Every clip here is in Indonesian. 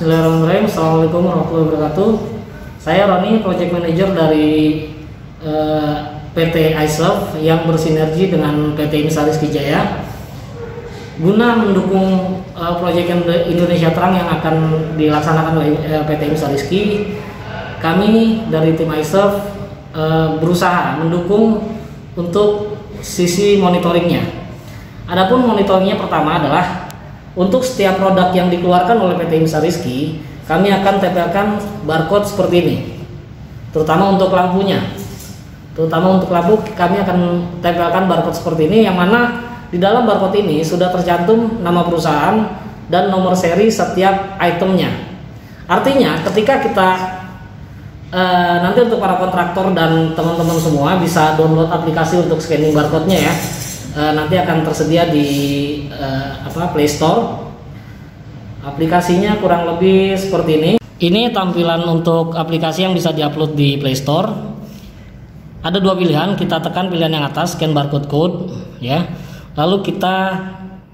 Bismillahirrahmanirrahim. Assalamualaikum warahmatullahi wabarakatuh. Saya Roni, Project Manager dari PT iServe yang bersinergi dengan PT IMSA Rizky Jaya guna mendukung proyek Indonesia Terang yang akan dilaksanakan oleh PT IMSA Rizky. Kami dari tim iServe berusaha mendukung untuk sisi monitoringnya. Adapun monitoringnya pertama adalah untuk setiap produk yang dikeluarkan oleh PT IMSA Rizky, kami akan tempelkan barcode seperti ini, terutama untuk lampunya. Terutama untuk lampu, kami akan tempelkan barcode seperti ini, yang mana di dalam barcode ini sudah tercantum nama perusahaan dan nomor seri setiap itemnya. Artinya ketika kita nanti untuk para kontraktor dan teman-teman semua bisa download aplikasi untuk scanning barcode-nya ya. Nanti akan tersedia di Play Store. Aplikasinya kurang lebih seperti ini. Ini tampilan untuk aplikasi yang bisa diupload di Play Store. Ada dua pilihan, kita tekan pilihan yang atas, scan barcode code ya. Lalu kita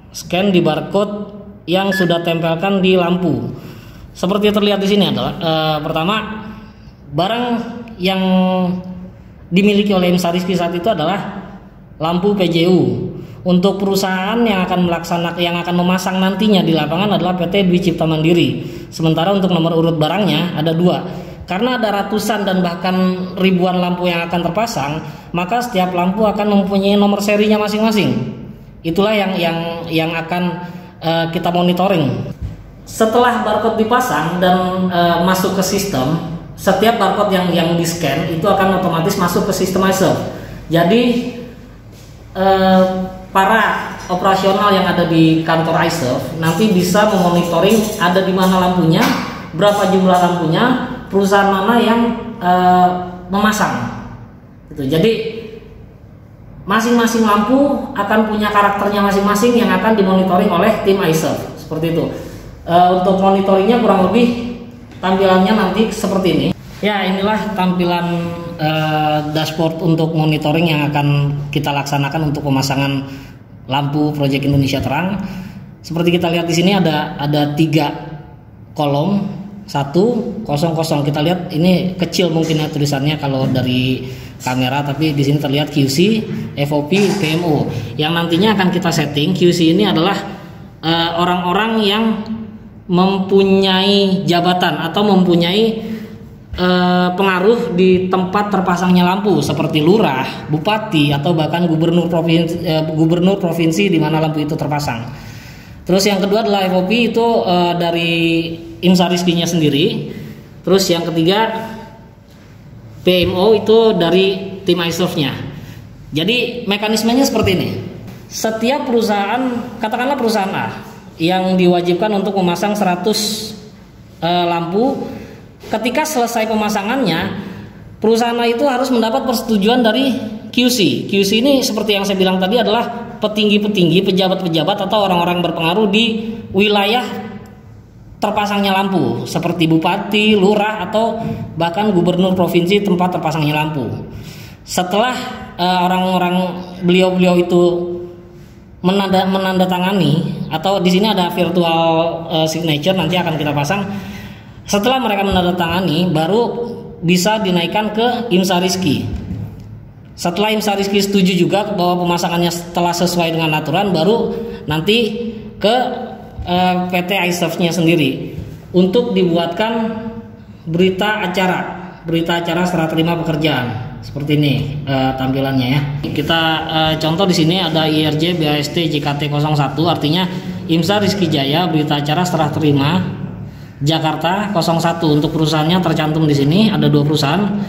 scan di barcode yang sudah tempelkan di lampu. Seperti terlihat di sini adalah pertama, barang yang dimiliki oleh IMSA Rizky saat itu adalah lampu PJU. Untuk perusahaan yang akan memasang nantinya di lapangan adalah PT Dwi Cipta Mandiri. Sementara untuk nomor urut barangnya ada dua. Karena ada ratusan dan bahkan ribuan lampu yang akan terpasang, maka setiap lampu akan mempunyai nomor serinya masing-masing. Itulah yang akan kita monitoring. Setelah barcode dipasang dan masuk ke sistem, setiap barcode yang di-scan itu akan otomatis masuk ke sistem iServe. Jadi para operasional yang ada di kantor iServe nanti bisa memonitoring ada di mana lampunya, berapa jumlah lampunya, perusahaan mana yang memasang. Gitu. Jadi masing-masing lampu akan punya karakternya masing-masing yang akan dimonitoring oleh tim iServe. Seperti itu. Untuk monitoringnya kurang lebih tampilannya nanti seperti ini. Ya, inilah tampilan dashboard untuk monitoring yang akan kita laksanakan untuk pemasangan lampu proyek Indonesia Terang. Seperti kita lihat di sini ada 3 kolom, 1, 0, 0. Kita lihat ini kecil mungkin ya tulisannya kalau dari kamera, tapi di sini terlihat QC, FOP, PMO. Yang nantinya akan kita setting. QC ini adalah orang-orang yang mempunyai jabatan atau mempunyai pengaruh di tempat terpasangnya lampu, seperti lurah, bupati, atau bahkan gubernur provinsi di mana lampu itu terpasang. Terus yang kedua adalah FOP, itu dari IMSA Rizky-nya sendiri. Terus yang ketiga PMO itu dari tim iServe-nya. Jadi mekanismenya seperti ini. Setiap perusahaan, katakanlah perusahaan A yang diwajibkan untuk memasang 100 lampu. Ketika selesai pemasangannya, perusahaan itu harus mendapat persetujuan dari QC. QC ini seperti yang saya bilang tadi adalah petinggi-petinggi, pejabat-pejabat atau orang-orang berpengaruh di wilayah terpasangnya lampu, seperti bupati, lurah, atau bahkan gubernur provinsi tempat terpasangnya lampu. Setelah orang-orang beliau itu menandatangani, atau di sini ada virtual signature nanti akan kita pasang. Setelah mereka menandatangani, baru bisa dinaikkan ke IMSA Rizky. Setelah IMSA Rizky setuju juga bahwa pemasangannya telah sesuai dengan aturan, baru nanti ke PT iServe-nya sendiri untuk dibuatkan berita acara serah terima pekerjaan. Seperti ini tampilannya ya. Kita contoh di sini ada IRJ BAST JKT 01, artinya IMSA Rizky Jaya berita acara serah terima Jakarta 01. Untuk perusahaannya tercantum di sini ada 2 perusahaan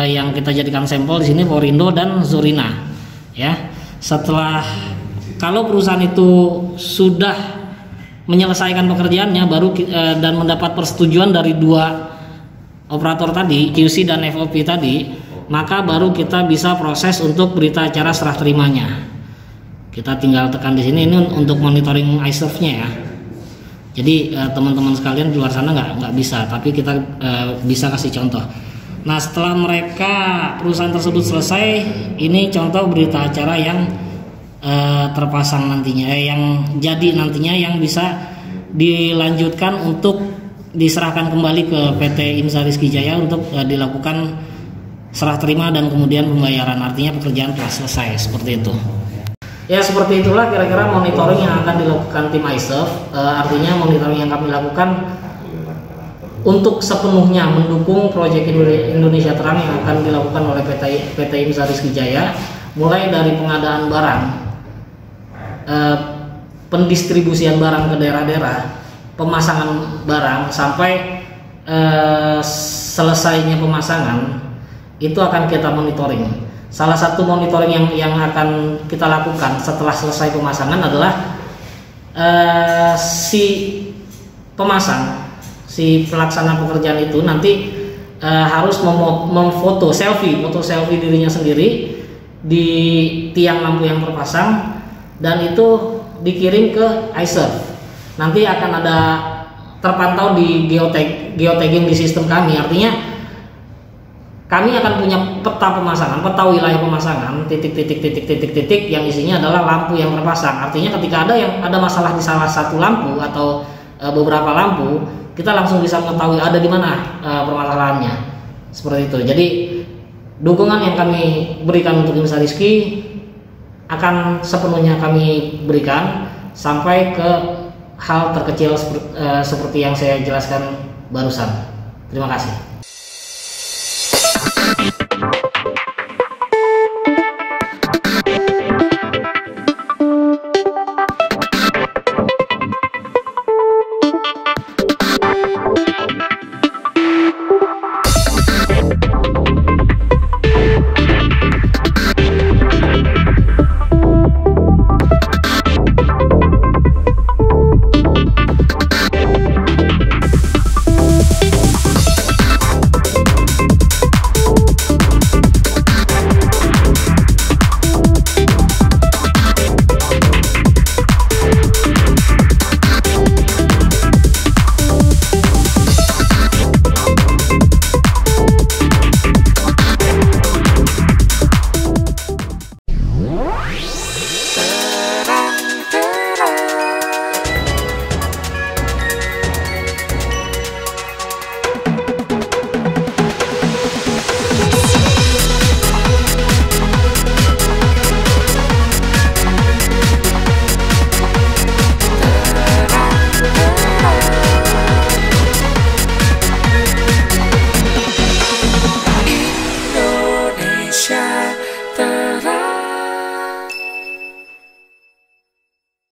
yang kita jadikan sampel di sini, Porindo dan Zurina. Ya. Setelah kalau perusahaan itu sudah menyelesaikan pekerjaannya baru dan mendapat persetujuan dari 2 operator tadi, QC dan FOP tadi, maka baru kita bisa proses untuk berita acara serah terimanya. Kita tinggal tekan di sini, ini untuk monitoring iServe-nya ya. Jadi teman-teman sekalian di luar sana nggak bisa, tapi kita bisa kasih contoh. Nah, setelah perusahaan tersebut selesai, ini contoh berita acara yang terpasang nantinya, yang jadi nantinya yang bisa dilanjutkan untuk diserahkan kembali ke PT IMSA Rizky Jaya untuk dilakukan serah terima dan kemudian pembayaran, artinya pekerjaan telah selesai, seperti itu. Ya, seperti itulah kira-kira monitoring yang akan dilakukan tim iServe. Artinya monitoring yang kami lakukan untuk sepenuhnya mendukung proyek Indonesia Terang yang akan dilakukan oleh PT IMSA Rizky Jaya, mulai dari pengadaan barang, pendistribusian barang ke daerah-daerah, pemasangan barang, sampai selesainya pemasangan, itu akan kita monitoring. Salah satu monitoring yang akan kita lakukan setelah selesai pemasangan adalah si pemasang, si pelaksana pekerjaan itu nanti harus foto selfie dirinya sendiri di tiang lampu yang terpasang, dan itu dikirim ke iServe. Nanti akan ada terpantau di geotagging di sistem kami, artinya kami akan punya peta pemasangan, peta wilayah pemasangan, titik yang isinya adalah lampu yang terpasang. Artinya ketika ada masalah di salah satu lampu atau beberapa lampu, kita langsung bisa mengetahui ada di mana permasalahannya. Seperti itu. Jadi dukungan yang kami berikan untuk IMSA Rizky akan sepenuhnya kami berikan sampai ke hal terkecil seperti yang saya jelaskan barusan. Terima kasih.